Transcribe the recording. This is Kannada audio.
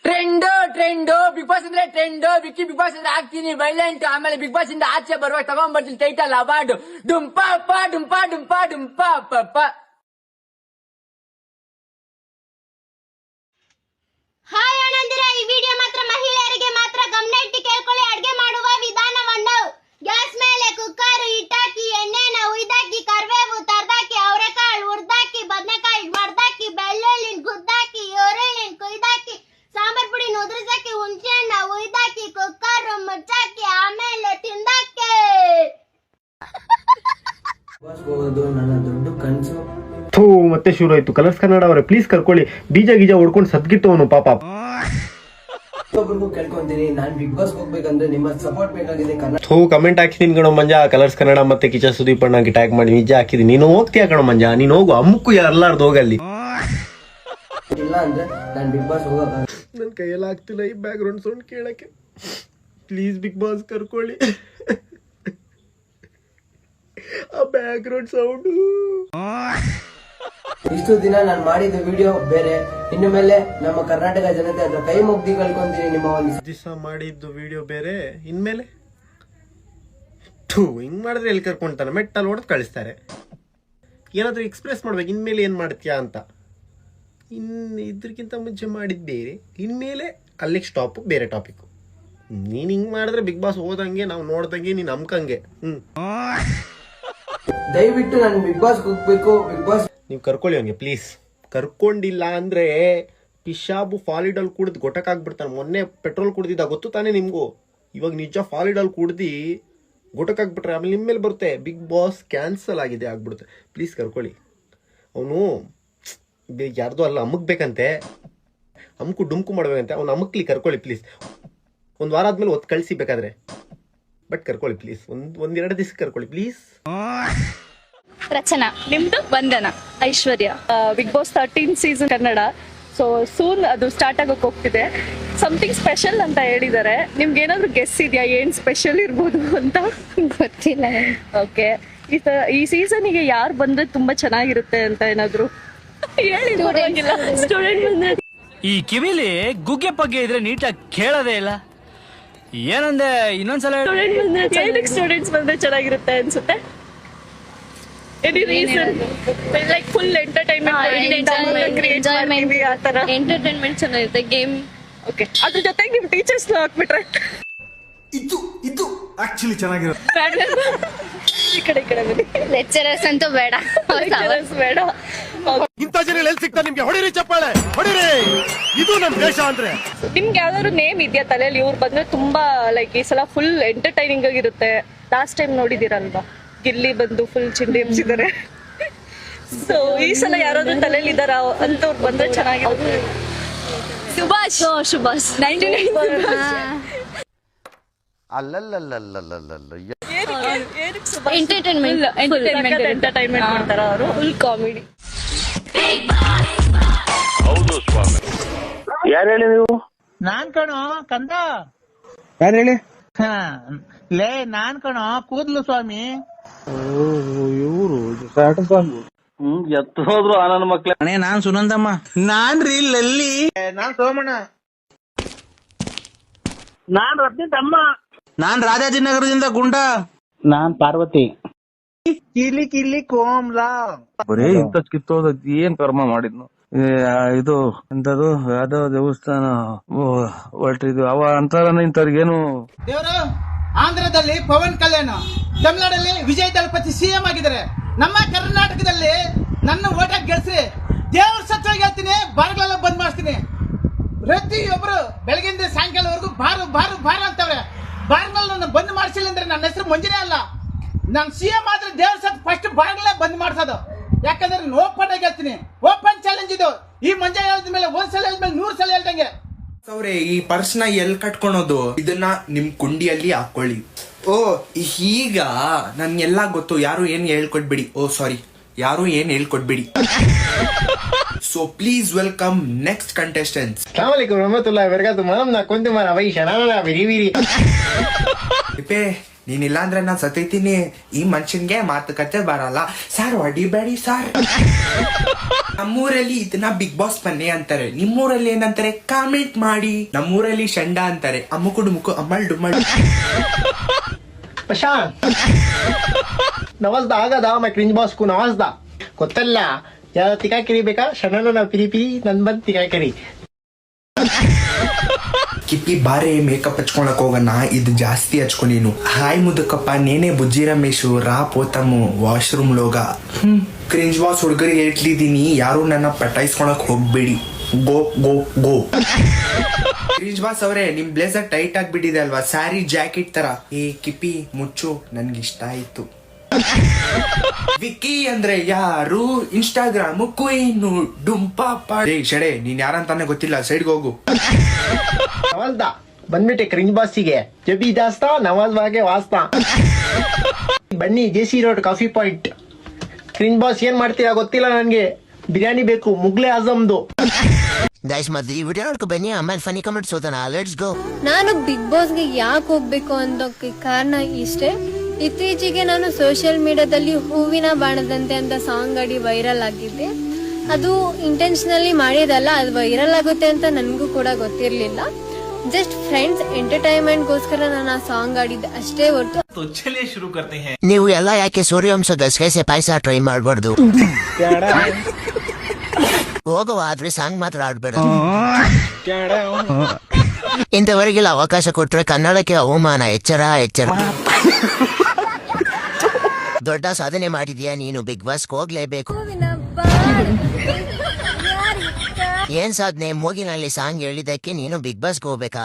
ಟ್ರೆಂಡ್ ಬಿಗ್ ಬಾಸ್ ಅಂದ್ರೆ ಟ್ರೆಂಡ್. ವಿಕ್ಕಿ ಬಿಗ್ ಬಾಸ್ ಅಂದ್ರೆ ಆಗ್ತೀನಿ ವೈಲೆಂಟ್. ಆಮೇಲೆ ಬಿಗ್ ಬಾಸ್ ಇಂದ ಆಚೆ ಬರುವಾಗ ತಗೊಂಡ್ಬರ್ತೀನಿ ಟೈಟಲ್ ಅವಾರ್ಡ್. ಡುಂಪಾ ಡುಂಪಾ ಡುಂಪಾ ಡುಂಪಾ ಪಪ್ಪ. ಹಾಯ್ ಅಣ್ಣಂದಿರ, ಈ ವಿಡಿಯೋ ಮಾತ್ರ ಮಹಿಳೆಯರಿಗೆ ಮಾತ್ರ. ಗಮನ ಇಟ್ಟು ಕೇಳ್ಕೊಳ್ಳಿ. ಅಡಿಗೆ ಮಾಡುವ ವಿಧಾನವನ್ನು: ಗ್ಯಾಸ್ ಮೇಲೆ ಕುಕ್ಕರ್ ಇಟ್ಟಾಕಿ, ಎಣ್ಣೆನ ಉಯ್ದಾಕಿ, ಕರಿಬೇವು ತರ್ದಾಕಿ, ಅವರೆಕಾಳು ಹುರ್ದಾಕಿ, ಬದನೆಕಾಯಿ ಮರ್ದಾಕಿ, ಬೆಳ್ಳುಳ್ಳಿ ಗುದ್ದಾಕಿ, ಈರುಳ್ಳಿ ಕುಯ್ದಾಕಿ, ಸಾಂಬಾರ್ ಪುಡಿ ಉದುರಿಸಾಕಿ, ಹುಣಸೆಹಣ್ಣ ಉಯ್ದಾಕಿ, ಕುಕ್ಕರ್ ಮುಚ್ಚಾಕಿ, ಆಮೇಲೆ ತಿಂದಾಕಿ. ನನ್ನ ದೊಡ್ಡ ಕನಸು. ಮತ್ತೆ ಶುರು ಆಯ್ತು. ಕಲರ್ಸ್ ಕನ್ನಡ ಅವರೇ ಪ್ಲೀಸ್ ಕರ್ಕೊಳ್ಳಿ. ಬೀಜ ಗೀಜ ಹೊಡ್ಕೊಂಡು ಸದ್ಗಿತ್ತವನು ಪಾಪ. ಕೇಳ್ಕೊಂತೀನಿ, ನಾನ್ ಬಿಗ್ ಬಾಸ್ ಹೋಗ್ಬೇಕಂದ್ರೆ ನಿಮ್ಮ ಸಪೋರ್ಟ್ ಬೇಕಾಗಿದೆ. ಕಮೆಂಟ್ ಹಾಕಿದೀನಿ ಕಣೋ ಮಂಜ. ಕಲರ್ಸ್ ಕನ್ನಡ ಮತ್ತೆ ಕಿಚ ಸುದೀಪ್ ಅಣ್ಣಗೆ ಟ್ಯಾಗ್ ಮಾಡಿ ನಿಜ ಹಾಕಿದೀನಿ. ನೀನು ಹೋಗ್ತೀಯ ಕಣೋ ಮಂಜ, ನೀನು ಹೋಗು. ಅಮ್ಮಕ್ಕೂ ಎಲ್ಲಾರ್ದು ಹೋಗಲ್ಲಿ. ಇಲ್ಲ ಅಂದ್ರೆ ನಾನ್ ಬಿಗ್ ಬಾಸ್ ಹೋಗಲ್ಲ. ನನ್ ಕೈಯಲ್ಲಿ ಆಗ್ತಿಲ್ಲ ಈ ಬ್ಯಾಕ್ ಗ್ರೌಂಡ್ ಸೌಂಡ್ ಕೇಳಕ್ಕೆ. ಪ್ಲೀಸ್ ಬಿಗ್ ಬಾಸ್ ಕರ್ಕೊಳ್ಳಿ. ಆ ಬ್ಯಾಕ್ ಗ್ರೌಂಡ್ ಸೌಂಡ್. ಇಷ್ಟು ದಿನ ನಾನು ಮಾಡಿದ ವಿಡಿಯೋ ಬೇರೆ. ಇನ್ನು ಮೇಲೆ ನಮ್ಮ ಕರ್ನಾಟಕ ಜನತೆ ಅದ್ರ ಕೈ ಮುಗ್ದಿ ಕಳ್ಕೊಂತೀನಿ. ನಿಮ್ಮ ಒಂದು ದಿವಸ ಮಾಡಿದ್ದು ವಿಡಿಯೋ ಬೇರೆ, ಇನ್ಮೇಲೆ ಹಿಂಗ್ ಮಾಡಿದ್ರೆ ಎಲ್ಲಿ ಕರ್ಕೊಂತಾನೆ? ಮೆಟ್ಟಲ್ಲಿ ಹೊಡೆದು ಕಳಿಸ್ತಾರೆ. ಏನಾದ್ರೂ ಎಕ್ಸ್ಪ್ರೆಸ್ ಮಾಡ್ಬೇಕು. ಇನ್ಮೇಲೆ ಏನ್ ಮಾಡ್ತೀಯಾ ಅಂತ. ಇದ್ರಕ್ಕಿಂತ ಮುಂಚೆ ಮಾಡಿದ್ ಬೇರೆ, ಇನ್ಮೇಲೆ ಅಲ್ಲಿಗೆ ಸ್ಟಾಪ್, ಬೇರೆ ಟಾಪಿಕ್. ನೀನ್ ಹಿಂಗ್ ಮಾಡಿದ್ರೆ ಬಿಗ್ ಬಾಸ್ ಹೋದಂಗೆ, ನಾವು ನೋಡ್ದಂಗೆ, ನೀನ್ ನಂಬ್ಕಂಗೆ. ದಯವಿಟ್ಟು ನಾನು ಬಿಗ್ ಬಾಸ್ ಹೋಗ್ಬೇಕು. ಬಿಗ್ ಬಾಸ್ ನೀವು ಕರ್ಕೊಳ್ಳಿ ಅವನಿಗೆ ಪ್ಲೀಸ್. ಕರ್ಕೊಂಡಿಲ್ಲ ಅಂದ್ರೆ ಪಿಶಾಬು ಫಾಲಿಡಲ್ ಕುಡ್ದು ಗೊಟಕಾಗ್ಬಿಡ್ತಾನೆ. ಮೊನ್ನೆ ಪೆಟ್ರೋಲ್ ಕುಡ್ದಿದ್ದ ಗೊತ್ತು ತಾನೇ ನಿಮ್ಗೂ. ಇವಾಗ ನಿಜ ಫಾಲಿಡಲ್ ಕುಡ್ದು ಗೊಟಕಾಗ್ಬಿಟ್ರೆ ಆಮೇಲೆ ನಿಮ್ಮ ಮೇಲೆ ಬರುತ್ತೆ. ಬಿಗ್ ಬಾಸ್ ಕ್ಯಾನ್ಸಲ್ ಆಗಿದೆ ಆಗ್ಬಿಡುತ್ತೆ. ಪ್ಲೀಸ್ ಕರ್ಕೊಳ್ಳಿ. ಅವನು ಯಾರ್ದು ಅಲ್ಲ, ಅಮ್ಮಕ್ ಬೇಕಂತೆ. ಅಮ್ಮಕು ಡುಮ್ಕು ಮಾಡ್ಬೇಕಂತೆ. ಅವ್ನು ಅಮ್ಮಕ್ಲಿ ಕರ್ಕೊಳ್ಳಿ ಪ್ಲೀಸ್. ಒಂದು ವಾರ ಆದ್ಮೇಲೆ ಒತ್ತು ಕಳಿಸಿ ಬೇಕಾದ್ರೆ. ಬಟ್ ಕರ್ಕೊಳ್ಳಿ ಪ್ಲೀಸ್. ಒಂದೆರಡು ದಿವಸ ಕರ್ಕೊಳ್ಳಿ ಪ್ಲೀಸ್. ರಚನಾ, ನಿಮ್ದು Vandana, Aishwarya. Big Boss 13 season Kannada. So soon ಅದು ಸ್ಟಾರ್ಟ್ ಆಗೋಕೆ ಹೋಗ್ತಿದೆ. ಸಮಥಿಂಗ್ ಸ್ಪೆಷಲ್ ಅಂತ ಹೇಳಿದ್ದಾರೆ. ನಿಮ್ಗೆ ಏನಾದ್ರು ಗೆಸ್ ಇದೆಯಾ ಏನ್ ಸ್ಪೆಷಲ್ ಇರ್ಬೋದು ಅಂತ? ಗೊತ್ತಿಲ್ಲ. ಓಕೆ, ಈ ಸೀಸನ್ಗೆ ಯಾರು ಬಂದ್ರೆ ತುಂಬಾ ಚೆನ್ನಾಗಿರುತ್ತೆ ಅಂತ ಏನಾದ್ರು ಹೇಳಿ. ಸ್ಟೂಡೆಂಟ್ ಬಂದ್ರೆ ಈ ಕಿವಿಲಿ ಗುಗ್ಗೆ ಪಗ್ಗೆ ಇದ್ರೆ ನೀಟಾಗಿ ಕೇಳೋದೇ ಇಲ್ಲ. ಏನಂದೆ ಇನ್ನೊಂದ್ಸಲ? ಸ್ಟೂಡೆಂಟ್ಸ್ ಬಂದ್ರೆ ಚೆನ್ನಾಗಿರುತ್ತೆ ಅನ್ಸುತ್ತೆ. Any reason? Like full entertainment ಚೆನ್ನಾಗಿರುತ್ತೆ ಗೇಮ್. ಓಕೆ, ಅದ್ರ ಜೊತೆಗೆ ನಿಮ್ ಟೀಚರ್ಸ್ ಹಾಕ್ಬಿಟ್ರೆ ಇದು ಆಕ್ಚುಲಿ ಚೆನ್ನಾಗಿರುತ್ತೆ. ಈ ಕಡೆ ಬನ್ನಿ. ಲೆಕ್ಚರರ್ಸ್ ಅಂತೂ ಬೇಡ, ಬೇಡ. ಇಂಥ ಜನ ಎಲ್ಲಿ ಸಿಗ್ತಾರೆ ನಿಮ್ಗೆ? ಹೊಡಿರಿ ಚಪ್ಪಾಳೆ, ಹೊಡಿರಿ. ಇದು ನಮ್ ದೇಶ ಅಂದ್ರೆ. ನಿಮ್ಗೆ ಯಾವ್ದಾದ್ರು ನೇಮ್ ಇದೆಯಾ ತಲೆಯಲ್ಲಿ? ಇವ್ರು ಬಂದ್ರೆ ತುಂಬಾ ಲೈಕ್ ಈ ಸಲ ಫುಲ್ ಎಂಟರ್ಟೈನಿಂಗ್ ಆಗಿರುತ್ತೆ. ಲಾಸ್ಟ್ ಟೈಮ್ ನೋಡಿದಿರಲ್ವಾ, ಗಿಲ್ಲಿ ಬಂದು ಫುಲ್ ಚಿಂಡಿ ಎಬ್ಸಿದ್ದಾರೆ. ಸೊ ಈ ಸಲ ಯಾರಾದ್ರೂ ತಲೆಯಲ್ಲಿ ಇದಾರ ಅಂತವ್ರು ಬಂದ್ರೆ ಚೆನ್ನಾಗಿರುತ್ತೆ. ಶುಭಾಷ್ 99 ಎಂಟರ್ಟೈನ್ಮೆಂಟ್ ಮಾಡ್ತಾರ ಅವರು. Full comedy. ಹೌದು ಸ್ವಾಮಿ. ಯಾರು ಹೇಳಿ ನೀವು? ನಾನ್ ಕಣೋ ಕಂದ. ಯಾರು ಹೇಳಿ? ಲೇ ನಾನ್ ಕಣೋ ಕೂದ್ಲು ಸ್ವಾಮಿ. ಇವರು ಎತ್ತು ಹೋದ್ರು ಆನಂದ ಮಕ್ಳೆ. ಅಣೆ ನಾನ್ ಸುನಂದಮ್ಮ. ನಾನ್ ರೀ ಲಲ್ಲಿ. ನಾನ್ ಸೋಮಣ್ಣ. ನಾನ್ ರತ್ನಿತಮ್ಮ. ನಾನ್ ರಾಜಾಜಿನಗರದಿಂದ ಗುಂಡ. ನಾನ್ ಪಾರ್ವತಿ. ಕಿಲಿ ಕಿಲಿ ಕೋಮ್ಲಾ. ಬರೀ ಇಂತ ಕಿತ್ತೋದ ಏನ್ ಕರ್ಮ ಮಾಡಿದ್ನು. ಇದು ಎಂತದು ಯಾವ್ದೋ ದೇವಸ್ಥಾನ ಹೊರಟಿದ್ವು ಅವ ಅಂತಾರ. ಇಂಥವ್ರಿಗೇನು ದೇವರು ಆಂಧ್ರದಲ್ಲಿ ಪವನ್ ಕಲ್ಯಾಣ, ತಮಿಳುನಾಡಲ್ಲಿ ವಿಜಯ್ ದಳಪತಿ ಸಿಎಂ ಆಗಿದ್ದಾರೆ. ನಮ್ಮ ಕರ್ನಾಟಕದಲ್ಲಿ ನನ್ನ ಓಟಾಗಿ ಗೆಲ್ಸಿ. ದೇವ್ರ ಸತ್ವಾಗಿ ಹೇಳ್ತೀನಿ, ಬಾರ್ಗಳೆಲ್ಲ ಬಂದ್ ಮಾಡಿಸ್ತೀನಿ. ಪ್ರತಿಯೊಬ್ರು ಬೆಳಗಿಂದ ಸಾಯಂಕಾಲವರೆಗೂ ಬಾರು ಬಾರು ಬಾರ ಅಂತವ್ರೆ. ಬಾರ್ಗಳು ನನ್ನ ಬಂದ್ ಮಾಡಿಸಿಲ್ಲ ಅಂದ್ರೆ ನನ್ನ ಹೆಸರು ಮಂಜುನೇ ಅಲ್ಲ. ನಾನು ಸಿಎಂ ಆದ್ರೆ ದೇವ್ರ ಸತ್ ಫಸ್ಟ್ ಬಾರ್ಗಳೇ ಬಂದ್ ಮಾಡ್ಸೋದು. ಯಾಕಂದ್ರೆ ಓಪನ್ ಆಗಿ ಹೇಳ್ತೀನಿ, ಓಪನ್ ಚಾಲೆಂಜ್ ಇದು. ಈ ಮಂಜ ಹೇಳಿದ ಮೇಲೆ ಒಂದ್ಸಲ ಹೇಳಿದ್ಮೇಲೆ 100 ಸಲ ಹೇಳ್ದಂಗೆ. ಅವ್ರೆ ಈ ಪರ್ಸ್ನ ಎಲ್ಲಿ ಕಟ್ಕೊಳೋದು? ಇದನ್ನ ನಿಮ್ ಕುಂಡಿಯಲ್ಲಿ ಹಾಕೊಳ್ಳಿ. ಓ ಈಗ ನನ್ಗೆಲ್ಲ ಗೊತ್ತು. ಯಾರು ಏನ್ ಹೇಳ್ಕೊಡ್ಬೇಡಿ. ಓ ಸಾರಿ, ಯಾರು ಏನ್ ಹೇಳ್ಕೊಡ್ಬೇಡಿ. So please welcome next contestants. ಅಸ್ಸಲಾಮುಅಲೈಕುಂ ವರಹಮತುಲ್ಲಾಹಿ ವಬರಕಾತುಹು. ಮೇಡಮ್ ನಾ ಕುಂತು ಮಾರ ವೈ ಶನಾನ ವಿರಿ ನೀನಿಲ್ಲ ಅಂದ್ರೆ ನಾನ್ ಸತ್ತೈತೀನಿ. ಈ ಮನುಷ್ಯನ್ಗೆ ಮಾತುಕತೆ ಬರಲ್ಲ. ಸಾರ್ ಹೊಡಿಬೇಡಿ ಸಾರ್. ನಮ್ಮೂರಲ್ಲಿ ಇದನ್ನ ಬಿಗ್ ಬಾಸ್ ಬನ್ನಿ ಅಂತಾರೆ, ನಿಮ್ಮೂರಲ್ಲಿ ಏನಂತಾರೆ ಕಾಮೆಂಟ್ ಮಾಡಿ. ನಮ್ಮೂರಲ್ಲಿ ಶಂಡ ಅಂತಾರೆ, ಅಮ್ಮುಕು ಡುಮುಕು ಅಮ್ಮಳ್ ಡುಮ್ಮಳ್. ಪ್ರಶಾಂತ್ ನವಾಜ್ದ ಆಗದ ಮೈ ಕ್ರಿಂಜ್ ಬಾಸ್ಕು ನವಾಜ್ದ ಗೊತ್ತಲ್ಲ. ಯಾವ ತಿಕಾಕಿರಿ ಬೇಕಾ ಶನನ ನಾವು ಪಿರಿ ಪಿರಿ ನನ್ ಬಂದ್ ತಿಕಾಕಿರಿ. ಕಿಪ್ಪಿ ಬಾರೆ ಮೇಕಪ್ ಹಚ್ಕೊಳಕ್ ಹೋಗೋಣ, ಇದು ಜಾಸ್ತಿ ಹಚ್ಕೊ ನೀನು. ಹಾಯ್ ಮುದುಕಪ್ಪ ನೇನೆ ಬುಜ್ಜಿ ರಮೇಶು ರಾ ಪೋತಮ್ಮು ವಾಶ್ರೂಮ್ ಲೋಗ. ಕ್ರಿಂಜ್ ಬಾಸ್ ಹುಡುಗರಿಗೆ ಹೇಳ್ತಿದ್ದೀನಿ, ಯಾರು ನನ್ನ ಪಟಾಯಿಸ್ಕೊಳಕ್ ಹೋಗ್ಬೇಡಿ. ಗೋ ಗೋ ಗೋ. ಕ್ರಿಂಜ್ ಬಾಸ್ ಅವರೇ, ನಿಮ್ ಬ್ಲೇಸರ್ ಟೈಟ್ ಆಗ್ಬಿಟ್ಟಿದೆ ಅಲ್ವಾ, ಸ್ಯಾರಿ ಜಾಕೆಟ್ ತರ. ಏ ಕಿಪ್ಪಿ ಮುಚ್ಚು, ನನ್ಗಿಷ್ಟ ಆಯ್ತು. ವಿಕ್ಕಿ ಅಂದ್ರೆ ಯಾರು, ಇನ್ಸ್ಟಾಗ್ರಾಮ್ ಕ್ವೀನು ಡುಂಪಾಪ. ಶಡೆ ನೀನ್ ಯಾರಂತಾನೆ ಗೊತ್ತಿಲ್ಲ, ಸೈಡ್ಗೆ ಹೋಗು. ನವಾಜ್ದ ಬಂದ್ಬಿಟ್ಟೆ ಕ್ರಿಂಜ್ ಬಾಸಿಗೆ. ಜಬಿ ಜಾಸ್ತಾ ನವಾಜ್ ಬಾಗೆ ವಾಸ್ತಾ. ಬನ್ನಿ JC road coffee point. Cringe boss ಏನ್ ಮಾಡ್ತೀರಾ ಗೊತ್ತಿಲ್ಲ ನನ್ಗೆ, ಬಿರಿಯಾನಿ ಬೇಕು ಮುಗ್ಲೆ ಆಜಮ್ದು. ಗೈಸ್ ಮತ್ತೆ ಈ ವಿಡಿಯೋ ನೋಡ್ಕೊ ಬನ್ನಿ, ಆಮೇಲೆ ಫನಿ ಕಮೆಂಟ್ಸ್ ಓದೋಣ. Let's go. ನಾನು ಬಿಗ್ ಬಾಸ್ಗೆ ಯಾಕೆ ಹೋಗ್ಬೇಕು ಅನ್ನೋಕ್ಕೆ ಕಾರಣ ಇಷ್ಟೇ. ಇತ್ತೀಚೆಗೆ ನಾನು ಸೋಷಿಯಲ್ ಮೀಡಿಯಾದಲ್ಲಿ ಹೂವಿನ ಬಾಣದಂತೆ ಅಂತ ಸಾಂಗ್ ಆಡಿ ವೈರಲ್ ಆಗಿದ್ದೆ. ಅದು ಇಂಟೆನ್ಷನಲಿ ಮಾಡಿದಲ್ಲ, ಅದು ವೈರಲ್ ಆಗುತ್ತೆ ಅಂತ ನನಗೂ ಕೂಡ ಗೊತ್ತಿರಲಿಲ್ಲ. ಜಸ್ಟ್ ಫ್ರೆಂಡ್ಸ್ ಎಂಟರ್ಟೈನ್ಮೆಂಟ್ಗೋಸ್ಕರ ನಾನು ಆ ಸಾಂಗ್ ಆಡಿದ್ದೆ ಅಷ್ಟೇ ಹೊರತು. ನೀವು ಎಲ್ಲ ಯಾಕೆ ಸೂರ್ಯವಂಶ ಗಸಗಸೆ ಪಾಯಸ ಟ್ರೈ ಮಾಡಬಾರ್ದು? ಹೋಗುವ, ಆದ್ರೆ ಸಾಂಗ್ ಮಾತ್ರ ಆಡ್ಬೇಡ. ಇಂಥವರಿಗೆಲ್ಲ ಅವಕಾಶ ಕೊಟ್ರೆ ಕನ್ನಡಕ್ಕೆ ಅವಮಾನ. ಎಚ್ಚರ ಎಚ್ಚರ. ದೊಡ್ಡ ಸಾಧನೆ ಮಾಡಿದ್ಯಾ ನೀನು, ಬಿಗ್ ಬಾಸ್ ಹೋಗ್ಲೇಬೇಕು. ಏನ್ ಸಾಧನೆ? ಮೂಗಿನಲ್ಲಿ ಸಾಂಗ್ ಹೇಳಿದಕ್ಕೆ ನೀನು ಬಿಗ್ ಬಾಸ್ಗೆ ಹೋಗ್ಬೇಕಾ?